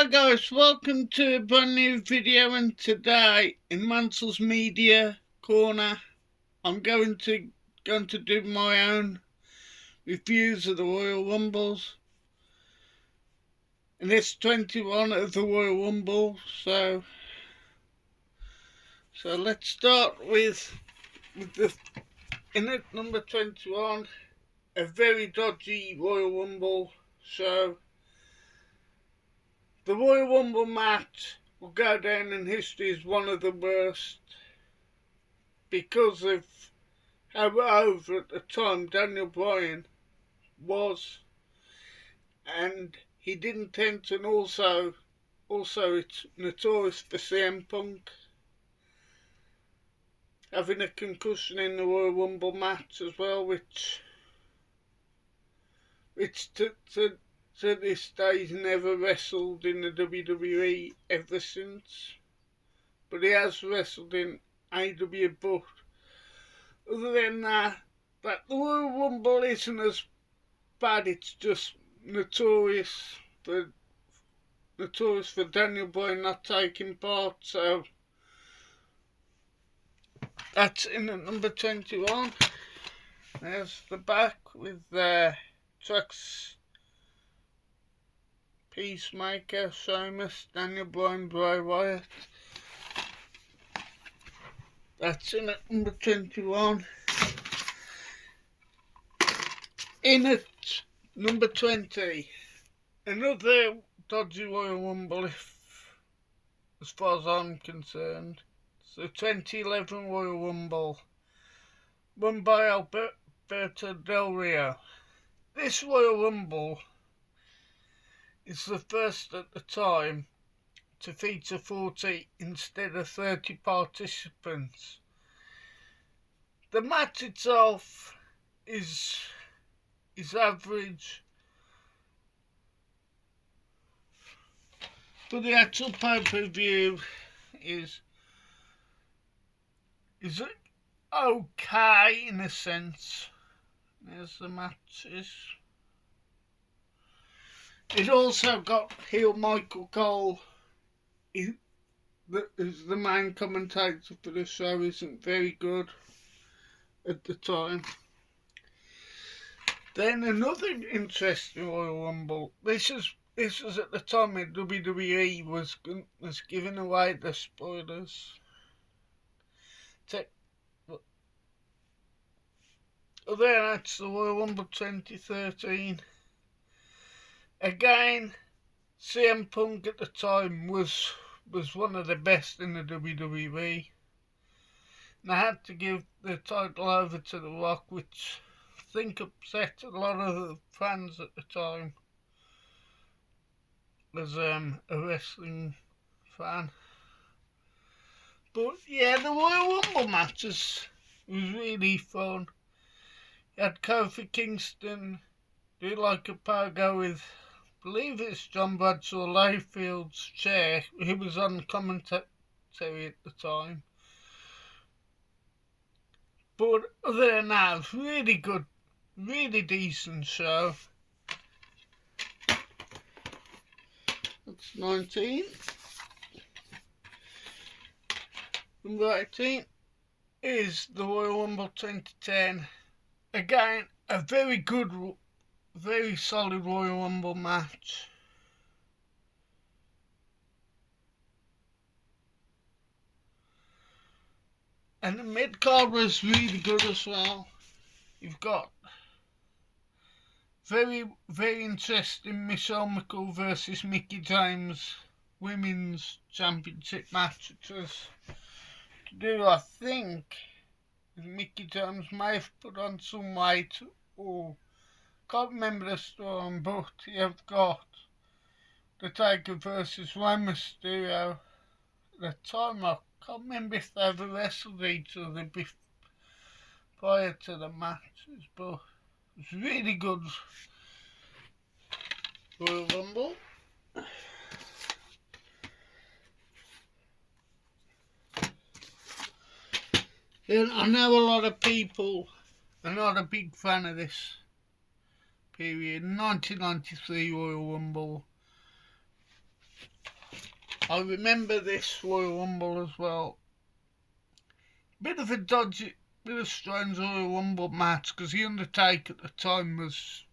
Hi guys, welcome to a brand new video, and today in Mansell's Media Corner I'm going to do my own reviews of the Royal Rumbles. And it's 21 of the Royal Rumble, so let's start with the in at number 21, a very dodgy Royal Rumble. So the Royal Rumble match will go down in history as one of the worst because of how over at the time Daniel Bryan was, and he didn't enter, and also it's notorious for CM Punk having a concussion in the Royal Rumble match as well, which to this day he's never wrestled in the WWE ever since, but he has wrestled in AEW. But other than that, the Royal Rumble isn't as bad. It's just notorious for Daniel Bryan not taking part. So that's in at number 21. There's the back with Trucks, Peacemaker, Sheamus, Daniel Bryan, Bray Wyatt. That's in at number 21. In at number 20, another dodgy Royal Rumble, as far as I'm concerned. It's the 2011 Royal Rumble, won by Alberto Del Rio. This Royal Rumble is the first at the time to feature 40 instead of 30 participants. The match itself is average, but the actual pay-per-view is okay in a sense. There's the matches. It also got heel Michael Cole, who is the main commentator for the show, isn't very good at the time. Then another interesting Royal Rumble. This was at the time when WWE was giving away the spoilers. Then that's the Royal Rumble 2013. Again, CM Punk at the time was one of the best in the WWE. And I had to give the title over to The Rock, which I think upset a lot of the fans at the time as a wrestling fan. But yeah, the Royal Rumble matches was really fun. You had Kofi Kingston do like a pogo with, I believe it's John Bradshaw Layfield's chair. He was on commentary at the time. But other than that, it was really good, really decent show. That's 19. Number 18 is the Royal Rumble 2010. Again, a very good, very solid Royal Rumble match. And the mid-card was really good as well. You've got very, very interesting Michelle McCool versus Mickie James Women's Championship match. It was to do, I think, Mickie James may have put on some weight, or can't remember the story, but you've got The Taker versus Rey Mysterio. At the time, I can't remember if they ever wrestled each other prior to the matches, but it's really good Royal Rumble. And I know a lot of people are not a big fan of this period. 1993 Royal Rumble I remember this Royal Rumble as well. Bit of a dodgy, bit of strange Royal Rumble match because The Undertaker at the time was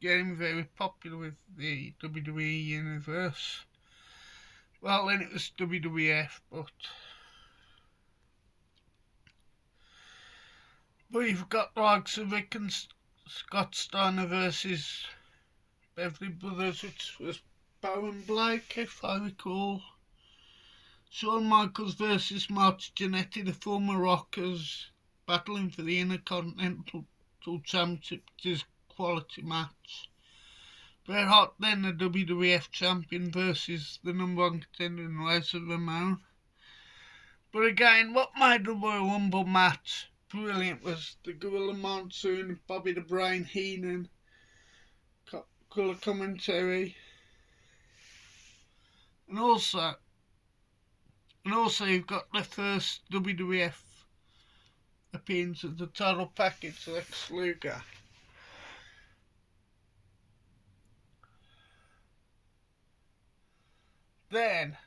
getting very popular with the WWE universe. Well, then it was WWF, but you've got the likes of Rick and Scott Steiner versus Beverly Brothers, which was Baron Blake, if I recall. Shawn Michaels versus Marty Jannetty, the former Rockers, battling for the Intercontinental Championship, which is a quality match. Bret Hart, then the WWF champion, versus the number one contender in Razor Ramon. But again, what made the Royal Rumble match brilliant was the Gorilla Monsoon, Bobby the Brain Heenan, colour commentary, and also you've got the first WWF appearance of the title package, Lex Luger. Then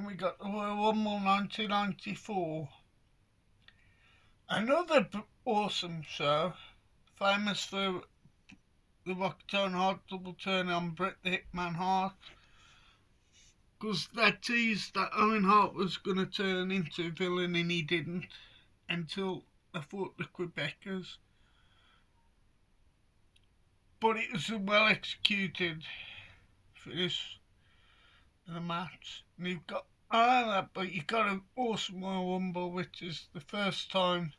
we got the Royal Rumble 1994. Another awesome show, famous for the Rock Tone Hart double turn on Bret the Hitman Hart. Because they teased that Owen Hart was going to turn into a villain and he didn't until they fought the Quebecers. But it was a well executed finish of the match. And you've got an awesome Royal Rumble, which is the first time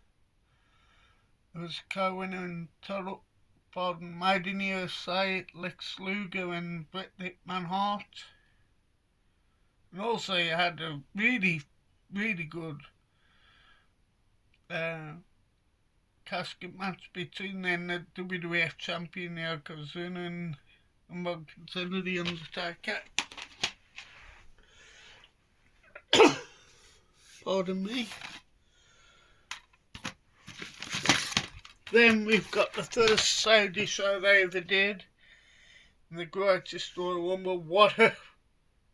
there was a co-winner in total, Made in USA, Lex Luger and Bret the Hitman Hart. And also you had a really, really good casket match between then the WWF champion Yokozuna and one contender, The Undertaker. Pardon me. Then we've got the first Saudi show they ever did, and the greatest Royal Rumble.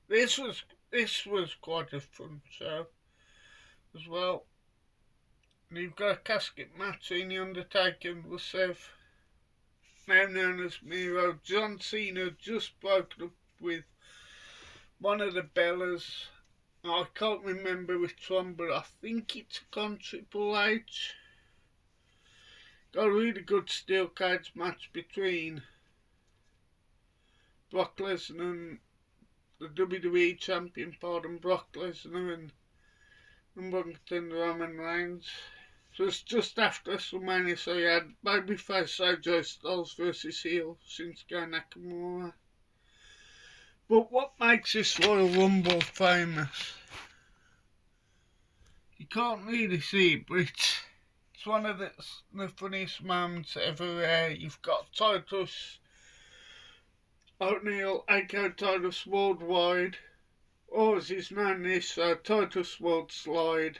This was quite a fun show as well. And you've got a casket match in The Undertaker and Rusev, now known as Miro. John Cena just broken up with one of the Bellas. I can't remember which one, but I think it's on Triple H. Got a really good steel cage match between Brock Lesnar and the WWE champion, Brock Lesnar, and number one contender Roman Reigns. So it's just after WrestleMania, so you had babyface AJ Styles versus heel Shinsuke Nakamura. But what makes this Royal Rumble famous? You can't really see it, but it's one of the funniest moments ever. You've got Titus O'Neil, aka Titus Worldwide, or as he's known this, Titus World Slide,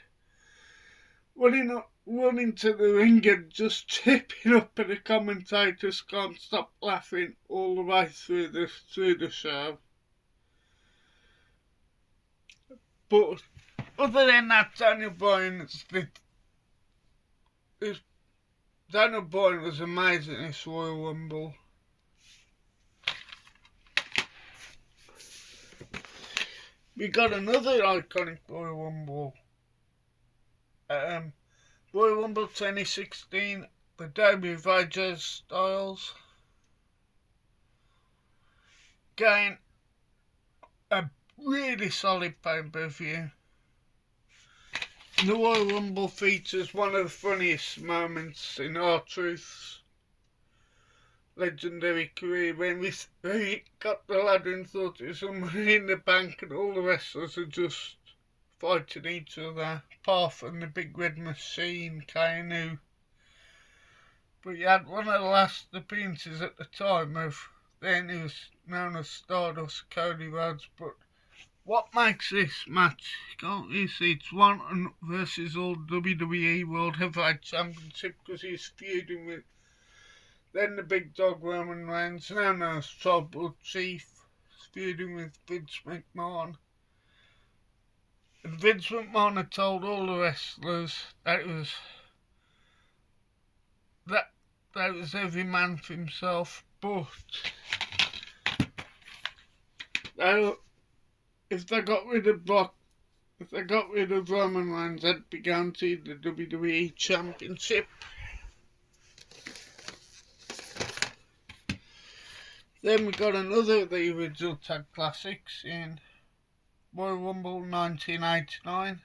running to the ring and just chipping up, and the commentators can't stop laughing all the way through the show. But other than that, Daniel Bryan was amazing in this Royal Rumble. We got another iconic Royal Rumble. Royal Rumble 2016, the debut of AJ Styles. Again, a really solid pay-per-view. The Royal Rumble features one of the funniest moments in R-Truth's legendary career when he got the ladder and thought it was somebody in the bank and all the wrestlers are just fighting each other, apart from the Big Red Machine, Kane. But you had one of the last appearances at the time of, then he was known as Stardust, Cody Rhodes. But what makes this match, you can't really see, it's one versus all WWE World Heavyweight Championship, because he's feuding with then the big dog Roman Reigns, now known as Tribal Chief feuding with Vince McMahon. And Vince McMahon had told all the wrestlers that it was that was every man for himself, but if they got rid of Roman Reigns, they'd be guaranteed the WWE Championship. Then we got another of the original tag classics in Royal Rumble 1989.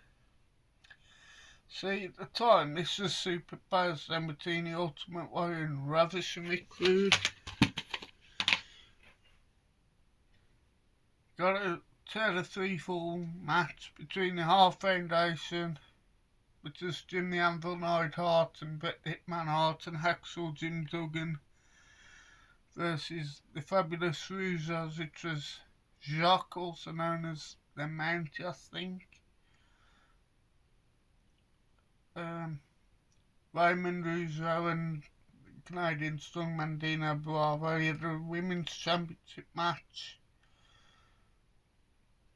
See, at the time, this was superposed then between the Ultimate Warrior and Ravishing Rick Rude. Got a 3-fall match between the Hart Foundation, which was Jim the Anvil Neidhart and Bret the Hitman Hart and Hacksaw Jim Duggan, versus the Fabulous Russos, which was Jacques, also known as the Mountie, I think. Raymond Russo and Canadian strongman Dino Bravo. He had a women's championship match.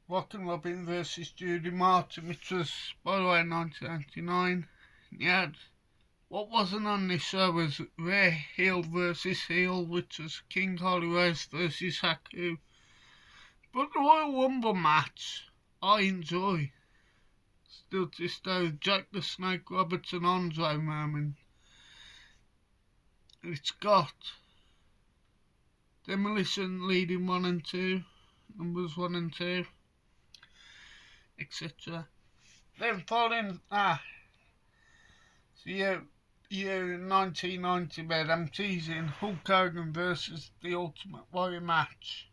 Rockin' Robin versus Judy Martin, which was, by the way, 1999. He had, what wasn't on this show was Rare Heel versus Heel, which was King Harley Race versus Haku. But the Royal Rumble match, I enjoy. Still to this day, Jack the Snake Roberts and Andre moment. It's got Demolition leading 1 and 2, numbers 1 and 2, etc. Then following that, year 1990, made I'm teasing Hulk Hogan versus the Ultimate Warrior match.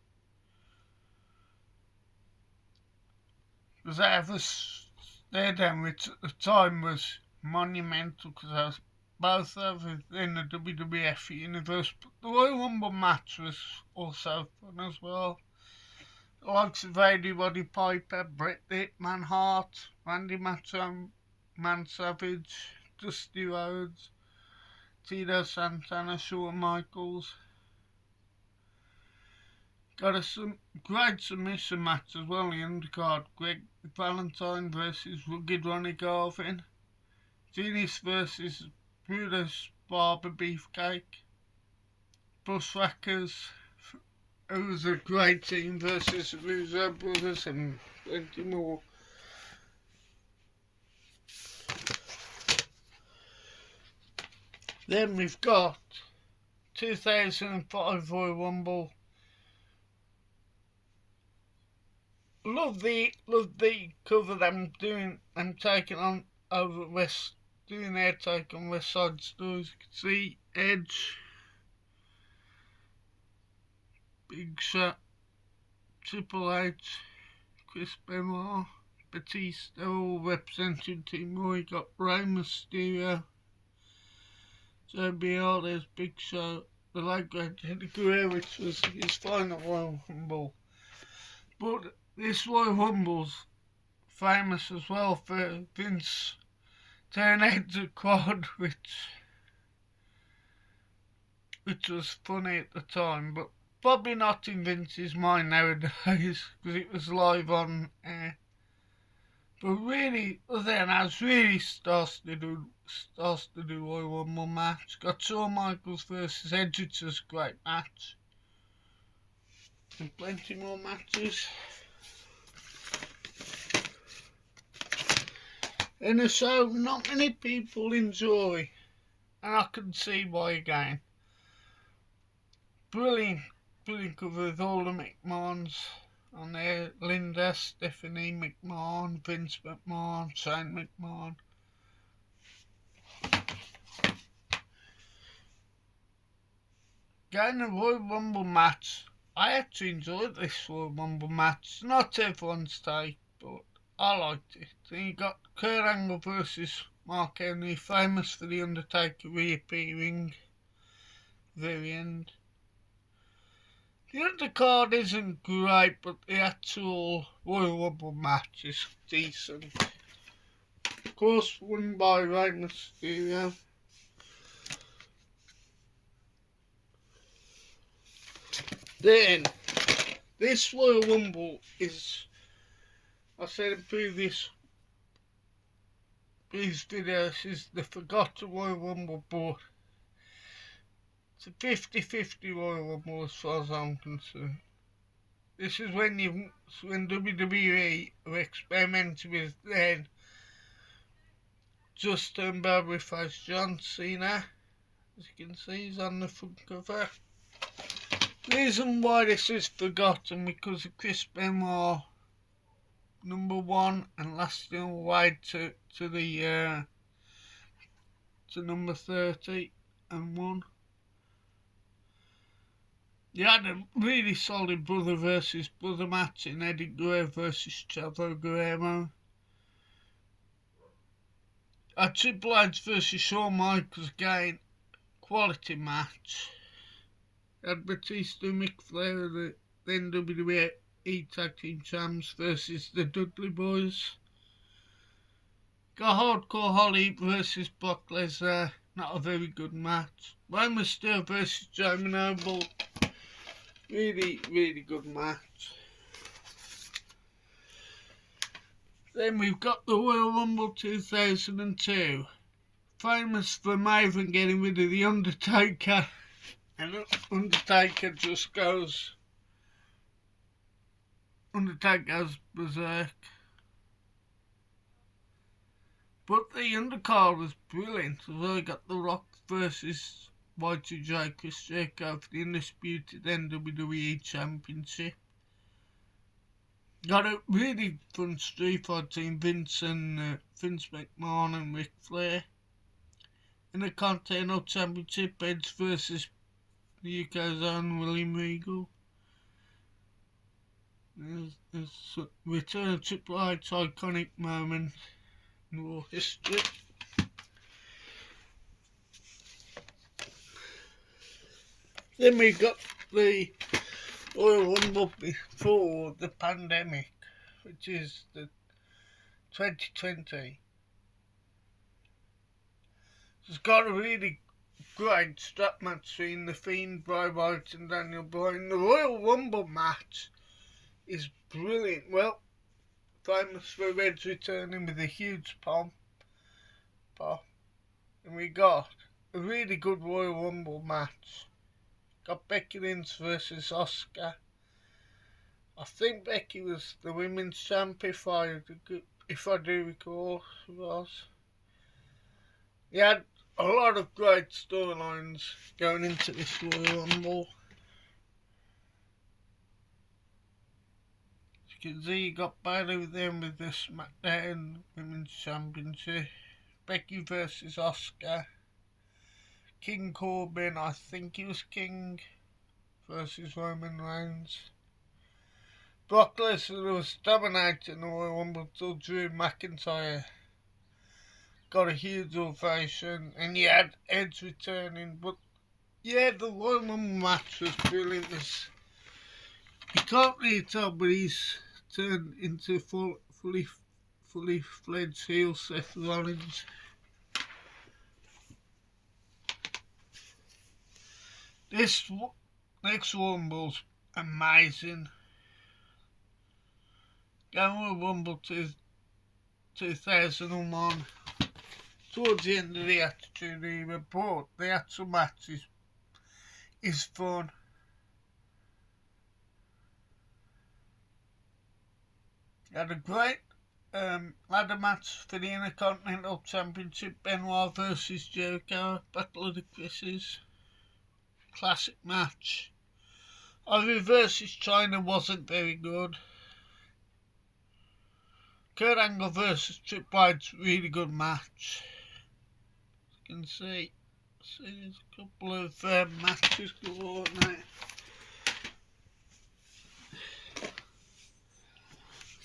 Because I have a stare down, which at the time was monumental, because I was both over in the WWF universe, but the Royal Rumble match was also fun as well. The likes of Eddie Roddy Piper, Bret the Hitman Hart, Randy Macho Man Savage, Dusty Rhodes, Tito Santana, Shawn Michaels. Got a great submission match as well in the undercard. Greg Valentine versus Rugged Ronnie Garvin. Genius versus Brutus Barber Beefcake. Bushwhackers, who was a great team, versus Russo Brothers and plenty more. Then we've got 2005 Royal Rumble. Love the cover them taking on over West, doing their take on West Side Stories. You can see Edge, Big Shot, Triple H, Chris Benoit, Batista, all representing Team Raw. You got Rey Mysterio, JBL, there's Big Show, the late great Eddie Guerrero, which was his final Royal Rumble. But this Royal Rumble's famous as well for Vince turning out the quad, which was funny at the time, but probably not in Vince's mind nowadays, because it was live on air. But really, other than that, it's really starts to do Royal Rumble match. Got Shawn Michaels versus Edge, which was a great match. And plenty more matches. In a show not many people enjoy, and I can see why again. Brilliant cover with all the McMahons on there. Linda, Stephanie McMahon, Vince McMahon, Shane McMahon. Getting a Royal Rumble match, I actually enjoyed this Royal Rumble match. Not everyone's take, but I liked it. Then you got Kurt Angle versus Mark Henry, famous for the Undertaker reappearing at the very end. The undercard isn't great, but the actual Royal Rumble match is decent. Of course, won by Rey Mysterio. Then, This Royal Rumble is, I said in previous videos, is the forgotten Royal Rumble, but it's a 50-50 Royal Rumble as far as I'm concerned. This is when WWE were experimenting with then Justin Babyface John Cena. As you can see, he's on the front cover. The reason why this is forgotten because of Chris Benoit #1 and lasting away to number 30 and 1. You had a really solid brother versus brother match in Eddie Guerrero versus Chavo Guerrero. A Triple H versus Shawn Michaels again, quality match. You had Batista and Ric Flair, the then WWE Tag Team Champs versus the Dudley Boys. Got Hardcore Holly versus Brock Lesnar, not a very good match. Rey Mysterio versus Jamie Noble, really good match. Then we've got the Royal Rumble 2002. Famous for Maven getting rid of The Undertaker, and Undertaker goes berserk. But the undercard was brilliant, although I got The Rock versus Y2J Chris Jericho for the undisputed WWE Championship. Got a really fun Street Fighter team, Vince McMahon and Ric Flair. In the Continental Championship, Edge versus the UK's own William Regal. There's return of Triple H iconic moment in Raw history. Then we got the Royal Rumble before the pandemic, which is the 2020. It's got a really great strap match between The Fiend, Bray Wyatt and Daniel Bryan. The Royal Rumble match is brilliant. Well, famous for Edge returning with a huge pop. And we got a really good Royal Rumble match. Got Becky Lynch versus Asuka. I think Becky was the women's champ, if I do recall. She was. He had a lot of great storylines going into this Royal Rumble. As you can see, you got Bayley with them with the SmackDown Women's Championship. Becky versus Asuka. King Corbin, I think he was King, versus Roman Reigns. Brock Lesnar was dominating the Royal Rumble until Drew McIntyre got a huge ovation, and you had Edge returning. But yeah, the Royal Rumble match was brilliant. You can't really tell, but he's turned into fully fledged heel Seth Rollins. This next Rumble's amazing. Going with Rumble 2001. Towards the end of the Attitude Era, but the actual match is fun. You had a great ladder match for the Intercontinental Championship, Benoit versus Jericho, Battle of the Chris's. Classic match. Ivy versus China wasn't very good. Kurt Angle versus Triple H, really good match. As you can see there's a couple of matches going on now.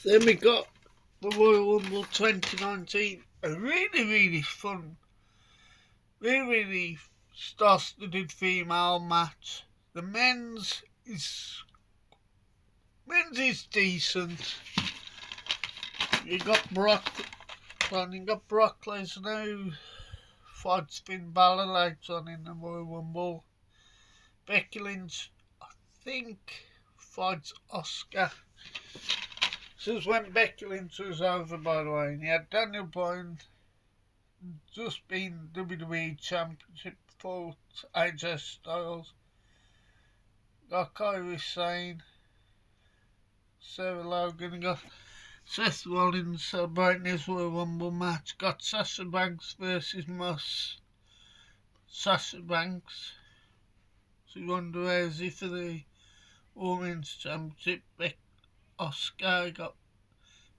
Then we got the Royal Rumble 2019, a really fun, really star-studded female match. The men's is decent. You got Brock Lesnar who fights Finn Balor later on in the Royal Rumble. Becky Lynch, I think, fights Oscar. This is when Becky Lynch was over, by the way, and you had Daniel Bryan just been WWE Championship, fought AJ Styles, got Kairi Sane, Sarah Logan, got Seth Rollins celebrating his Royal Rumble match, got Sasha Banks versus Sasha Banks, so Ronda Rousey for the Women's Championship, Oscar got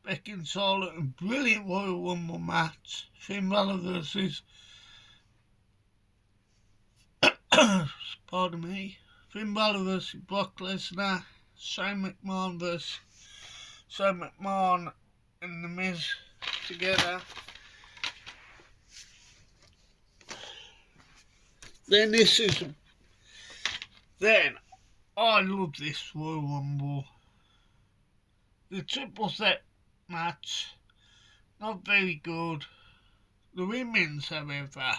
Becky and Charlotte, a brilliant Royal Rumble match, Finn Balor versus pardon me, Finn Balor versus Brock Lesnar, Shane McMahon and The Miz together. Then I love this Royal Rumble. The triple threat match, not very good. The women's, however,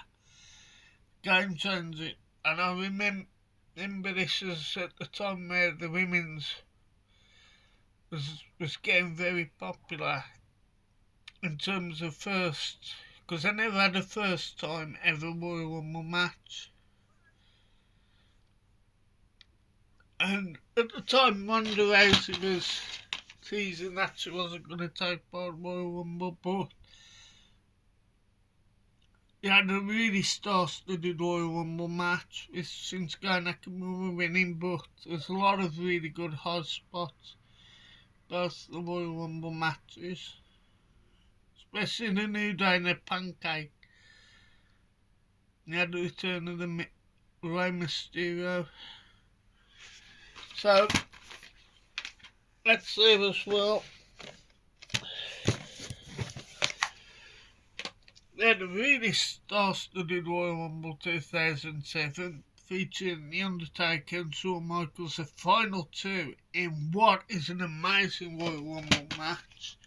game changer. And I remember this as at the time where the women's was getting very popular in terms of first, because I never had a first time ever Royal Rumble match. And at the time, Ronda Rousey was teasing that she wasn't going to take part in Royal Rumble, but he had a really star-studded Royal Rumble match with Shinsuke Nakamura winning, but there's a lot of really good hot spots, both the Royal Rumble matches, especially the New Day and the Pancake. You had the return of the Rey Mysterio. So, let's see as well. They had a really star-studded Royal Rumble 2007 featuring The Undertaker and Shawn Michaels, the final two in what is an amazing Royal Rumble match.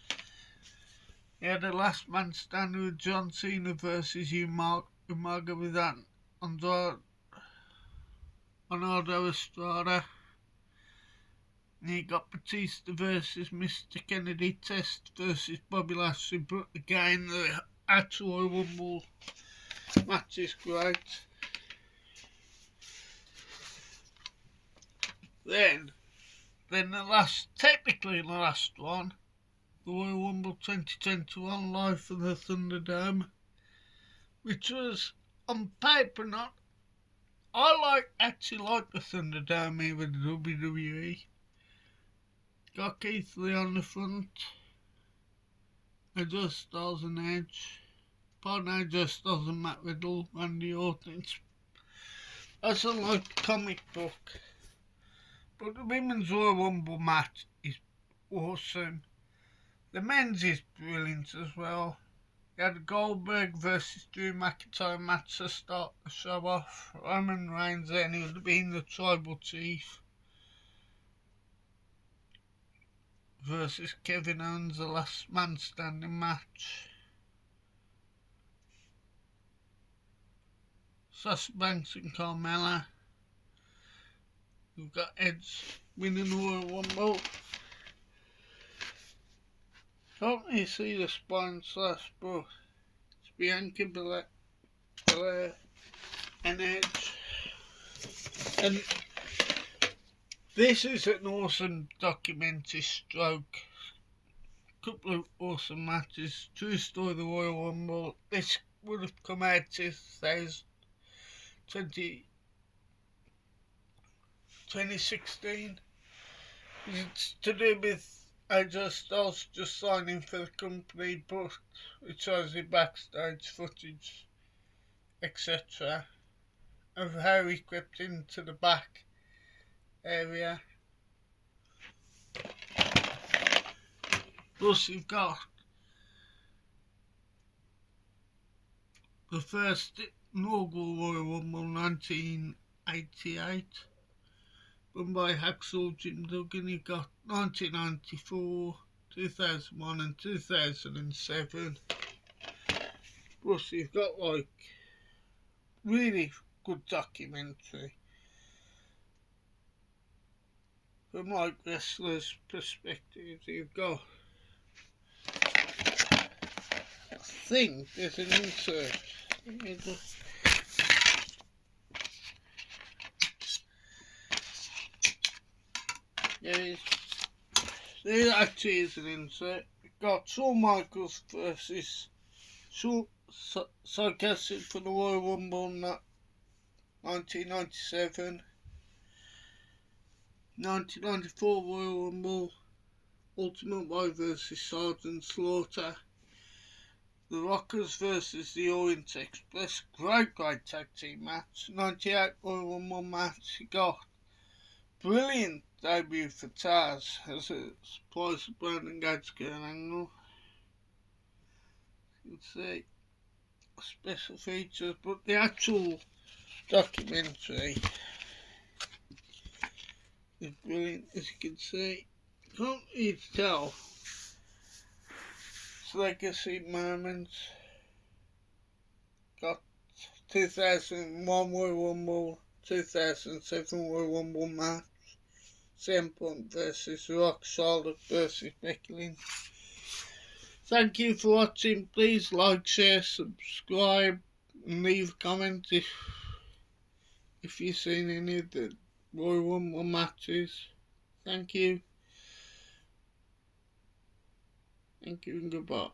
You had the last man standing with John Cena versus Umaga with that Leonardo Estrada. And you got Batista versus Mr. Kennedy, Test versus Bobby Lashley, but again the actual Royal Rumble match is great. Then technically the last one, the Royal Rumble 2021 live from the Thunderdome, which was on paper I actually like the Thunderdome even the WWE. Got Keith Lee on the front, AJ Styles and Edge, pardon AJ Styles and Matt Riddle, Randy Orton. That's a like comic book. But the Women's Royal Rumble match is awesome. The men's is brilliant as well. You had Goldberg versus Drew McIntyre match to start the show off. Roman Reigns then, he would have been the tribal chief, versus Kevin Owens, the last man standing match. Sasha Banks and Carmella. We've got Edge winning the Royal Rumble. Can't really see the spine slash, but it's Bianca Belair and Edge. And this is an awesome documentary stroke. Couple of awesome matches. True story of the Royal Rumble. This would have come out 2016. It's to do with AJ Styles just signing for the company, but it shows the backstage footage, etc., of how he crept into the back area. Plus you've got the first inaugural Royal Rumble 1988 won by Hacksaw Jim Duggan. You've got 1994, 2001 and 2007. Plus you've got like really good documentary. from like wrestlers' perspective, you've got, I think there's an insert. There actually is an insert. We've got Shawn Michaels versus Sarkisian for the Royal Rumble 1997, 1994 Royal Rumble, Ultimate Warrior versus Sergeant Slaughter, The Rockers versus the Orient Express, great tag team match, 98 Royal Rumble match. You got brilliant debut for Taz as a surprise of Brandon Gage Angle. You can see special features, but the actual documentary is brilliant, as you can see. Can't really tell. It's legacy moments. Got 2001 Royal Rumble, 2007 Royal Rumble match, CM Punk versus Rock, Charlotte versus Becky Lynch. Thank you for watching. Please like, share, subscribe, and leave a comment if you've seen any of the Royal Rumble matches. Thank you. Thank you and goodbye.